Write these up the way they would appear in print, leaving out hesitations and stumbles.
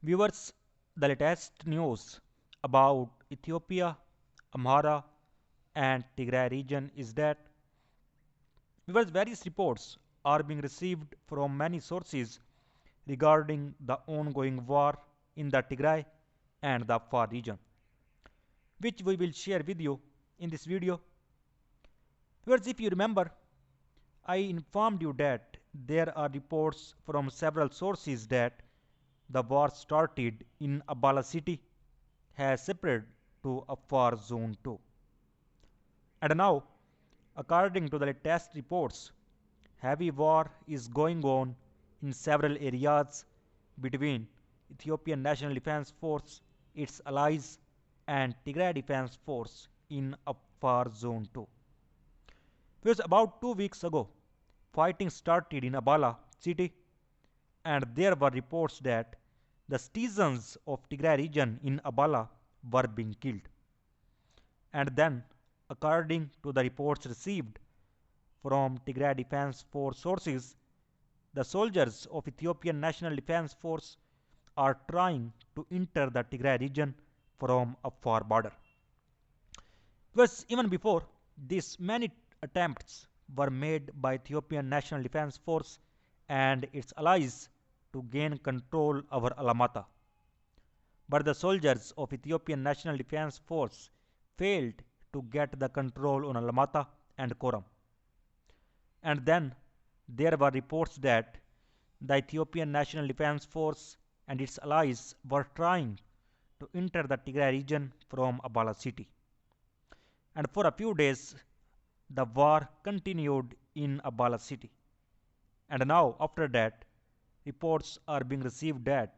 Viewers, the latest news about Ethiopia, Amhara, and Tigray region is that various reports are being received from many sources regarding the ongoing war in the Tigray and the Afar region, which we will share with you in this video. Viewers, if you remember, I informed you that there are reports from several sources that the war started in Abala city, has spread to Afar Zone 2. And now, according to the latest reports, heavy war is going on in several areas between Ethiopian National Defense Force, its allies, and Tigray Defense Force in Afar Zone 2. Because about 2 weeks ago, fighting started in Abala city, and there were reports that the citizens of Tigray region in Abala were being killed. And then, according to the reports received from Tigray Defense Force sources, the soldiers of Ethiopian National Defense Force are trying to enter the Tigray region from Afar border. Because even before this, many attempts were made by Ethiopian National Defense Force and its allies to gain control over Alamata. But the soldiers of Ethiopian National Defense Force failed to get the control on Alamata and Koram. And then there were reports that the Ethiopian National Defense Force and its allies were trying to enter the Tigray region from Abala city. And for a few days, the war continued in Abala city. And now, after that, reports are being received that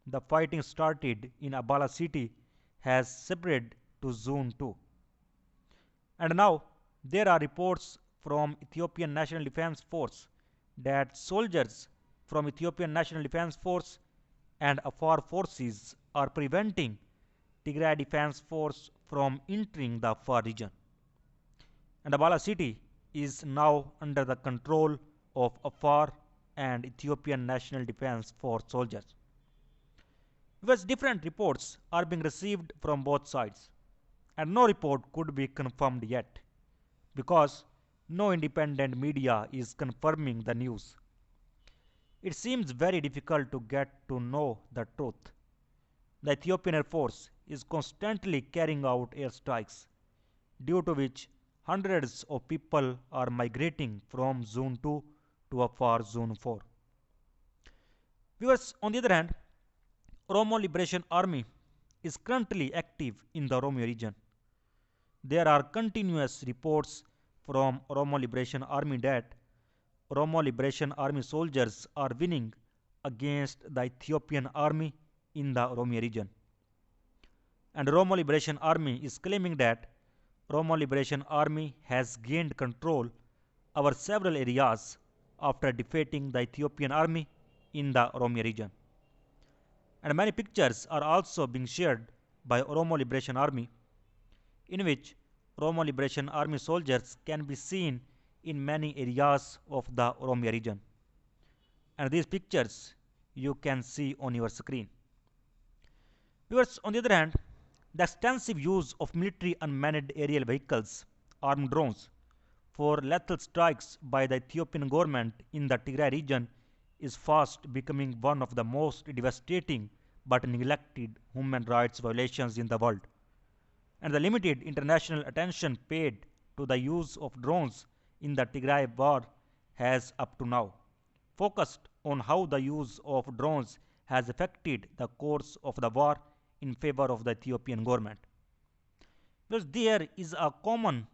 the fighting started in Abala city has spread to Zone 2. And now, there are reports from Ethiopian National Defense Force that soldiers from Ethiopian National Defense Force and Afar forces are preventing Tigray Defense Force from entering the Afar region. And Abala city is now under the control of Afar and Ethiopian National Defense Force soldiers. Because different reports are being received from both sides, and no report could be confirmed yet, because no independent media is confirming the news. It seems very difficult to get to know the truth. The Ethiopian Air Force is constantly carrying out airstrikes, due to which hundreds of people are migrating from Zone 2 to Afar Zone 4. Viewers, on the other hand, Oromo Liberation Army is currently active in the Oromia region. There are continuous reports from Oromo Liberation Army that Oromo Liberation Army soldiers are winning against the Ethiopian army in the Oromia region. And Oromo Liberation Army is claiming that Oromo Liberation Army has gained control over several areas after defeating the Ethiopian army in the Oromia region. And many pictures are also being shared by Oromo Liberation Army, in which Oromo Liberation Army soldiers can be seen in many areas of the Oromia region. And these pictures you can see on your screen. Viewers, on the other hand, the extensive use of military unmanned aerial vehicles, armed drones, for lethal strikes by the Ethiopian government in the Tigray region is fast becoming one of the most devastating but neglected human rights violations in the world. And the limited international attention paid to the use of drones in the Tigray war has up to now focused on how the use of drones has affected the course of the war in favor of the Ethiopian government. Because there is a common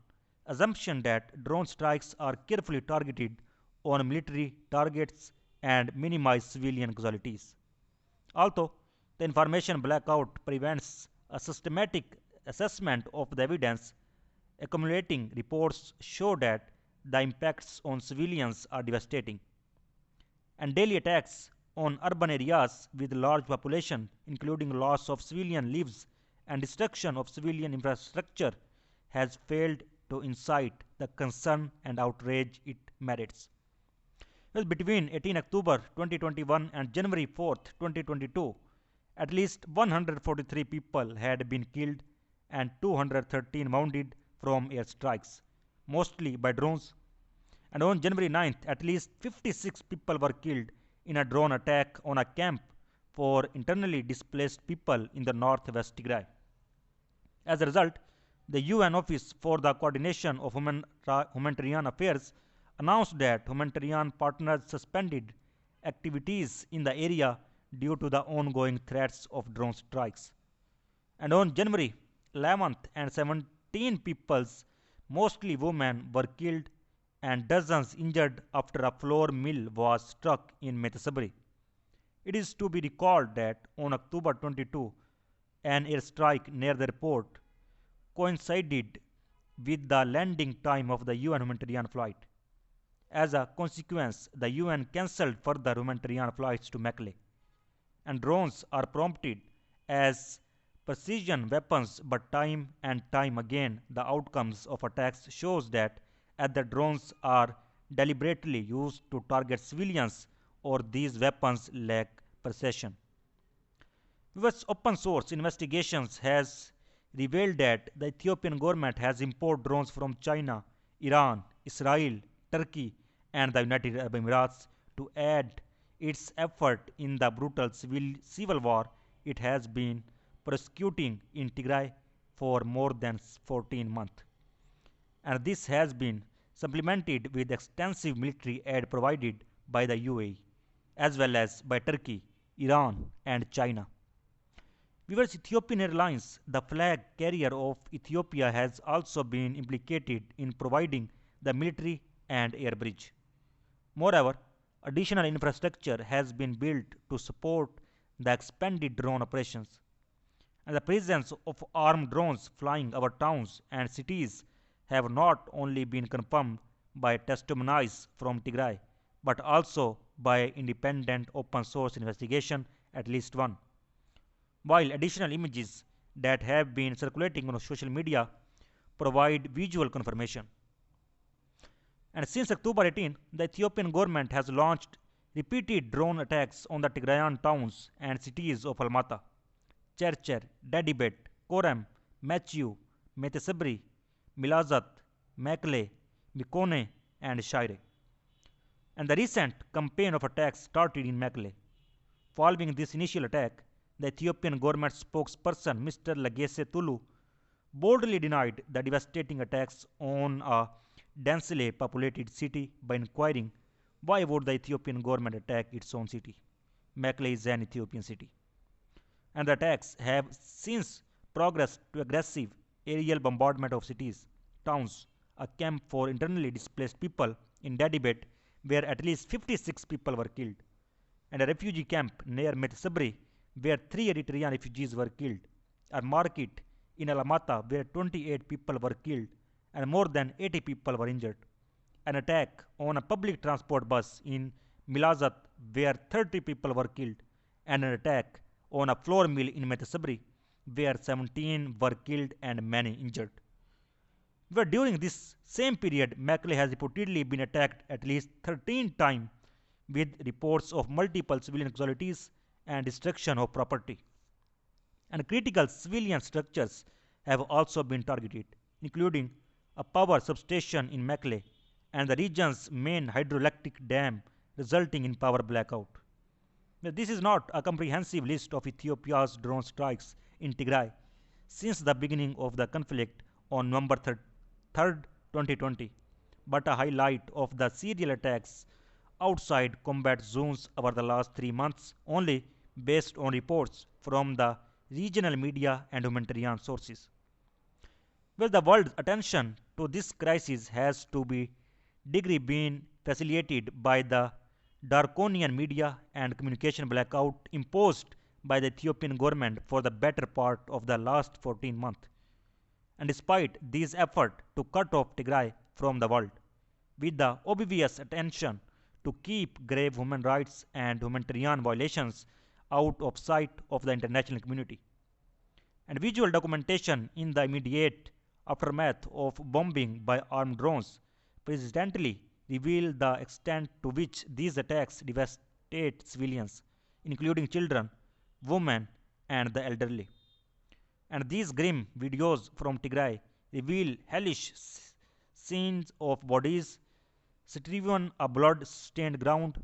assumption that drone strikes are carefully targeted on military targets and minimize civilian casualties. Although the information blackout prevents a systematic assessment of the evidence, accumulating reports show that the impacts on civilians are devastating. And daily attacks on urban areas with large population, including loss of civilian lives and destruction of civilian infrastructure, has failed to incite the concern and outrage it merits. Well, between 18 October 2021 and January 4, 2022, At least 143 people had been killed and 213 wounded from airstrikes, mostly by drones. And on January 9th, at least 56 people were killed in a drone attack on a camp for internally displaced people in the northwest Tigray. As a result, the UN Office for the Coordination of Humanitarian Affairs announced that humanitarian partners suspended activities in the area due to the ongoing threats of drone strikes. And on January 11th and 17 people, mostly women, were killed and dozens injured after a flour mill was struck in Metasabri. It is to be recalled that on October 22, an airstrike near the airport coincided with the landing time of the UN humanitarian flight. As a consequence, the UN cancelled further humanitarian flights to Mekelle. And drones are prompted as precision weapons, but time and time again the outcomes of attacks shows that either drones are deliberately used to target civilians or these weapons lack precision. US open source investigations has revealed that the Ethiopian government has imported drones from China, Iran, Israel, Turkey, and the United Arab Emirates to aid its effort in the brutal civil war it has been prosecuting in Tigray for more than 14 months. And this has been supplemented with extensive military aid provided by the UAE, as well as by Turkey, Iran, and China. Viewers, Ethiopian Airlines, the flag carrier of Ethiopia, has also been implicated in providing the military and air bridge. Moreover, additional infrastructure has been built to support the expanded drone operations. And the presence of armed drones flying over towns and cities have not only been confirmed by testimonies from Tigray, but also by independent open source investigation, at least one. While additional images that have been circulating on social media provide visual confirmation. And since October 18, the Ethiopian government has launched repeated drone attacks on the Tigrayan towns and cities of Almata, Chercher, Dadibet, Korem, Machiu, Metesabri, Milazat, Mekle, Mikone, and Shire. And the recent campaign of attacks started in Mekle. Following this initial attack, the Ethiopian government spokesperson Mr. Lagese Tulu boldly denied the devastating attacks on a densely populated city by inquiring why would the Ethiopian government attack its own city. Mekelle is an Ethiopian city. And the attacks have since progressed to aggressive aerial bombardment of cities, towns, a camp for internally displaced people in Dadibet where at least 56 people were killed, and a refugee camp near Metsabri where 3 Eritrean refugees were killed, a market in Alamata where 28 people were killed and more than 80 people were injured, an attack on a public transport bus in Milazat where 30 people were killed, and an attack on a flour mill in Metasabri where 17 were killed and many injured. Where during this same period, Mekelle has reportedly been attacked at least 13 times with reports of multiple civilian casualties and destruction of property. And critical civilian structures have also been targeted, including a power substation in Mekelle and the region's main hydroelectric dam, resulting in power blackout. Now, this is not a comprehensive list of Ethiopia's drone strikes in Tigray since the beginning of the conflict on November 3rd, 2020, but a highlight of the serial attacks outside combat zones over the last 3 months only based on reports from the regional media and humanitarian sources. Well, the world's attention to this crisis has to be degree been facilitated by the draconian media and communication blackout imposed by the Ethiopian government for the better part of the last 14 months. And despite these efforts to cut off Tigray from the world, with the obvious attention to keep grave human rights and humanitarian violations out of sight of the international community. And visual documentation in the immediate aftermath of bombing by armed drones presently reveal the extent to which these attacks devastate civilians, including children, women, and the elderly. And these grim videos from Tigray reveal hellish scenes of bodies striven a blood-stained ground,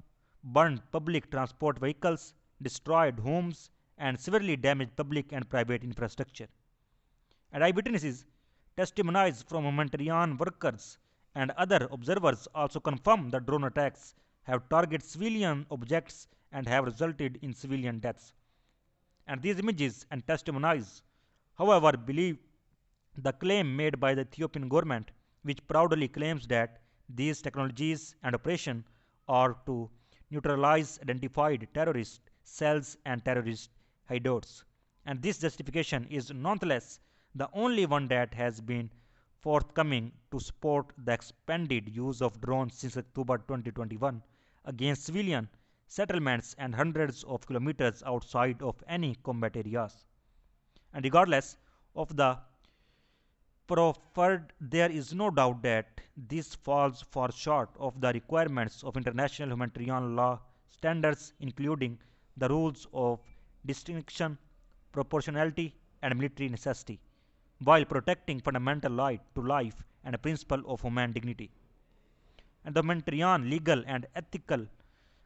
burned public transport vehicles, destroyed homes, and severely damaged public and private infrastructure. And eyewitnesses testimonies from humanitarian workers and other observers also confirm that drone attacks have targeted civilian objects and have resulted in civilian deaths. And these images and testimonies, however, believe the claim made by the Ethiopian government, which proudly claims that these technologies and operations are to neutralize identified terrorist cells and terrorist hideouts. And this justification is nonetheless the only one that has been forthcoming to support the expanded use of drones since October 2021 against civilian settlements and hundreds of kilometers outside of any combat areas. And regardless of the proffered, there is no doubt that this falls far short of the requirements of international humanitarian law standards, including the rules of distinction, proportionality, and military necessity, while protecting fundamental right to life and a principle of human dignity. And the humanitarian, legal, and ethical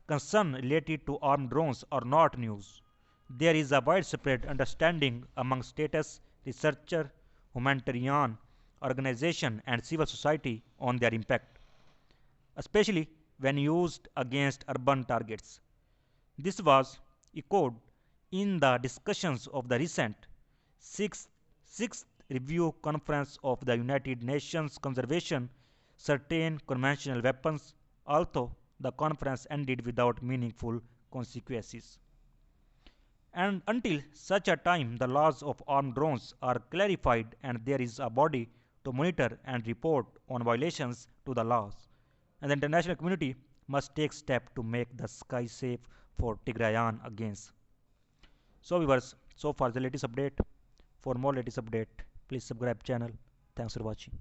concerns related to armed drones are not news. There is a widespread understanding among status, researchers, humanitarian organizations, and civil society on their impact, especially when used against urban targets. This was echoed in the discussions of the recent sixth Review Conference of the United Nations Conservation Certain Conventional Weapons, although the conference ended without meaningful consequences. And until such a time the laws of armed drones are clarified and there is a body to monitor and report on violations to the laws, and the international community must take steps to make the sky safe for Tigrayan against. So viewers, so far the latest update. For more latest update, please subscribe channel. Thanks for watching.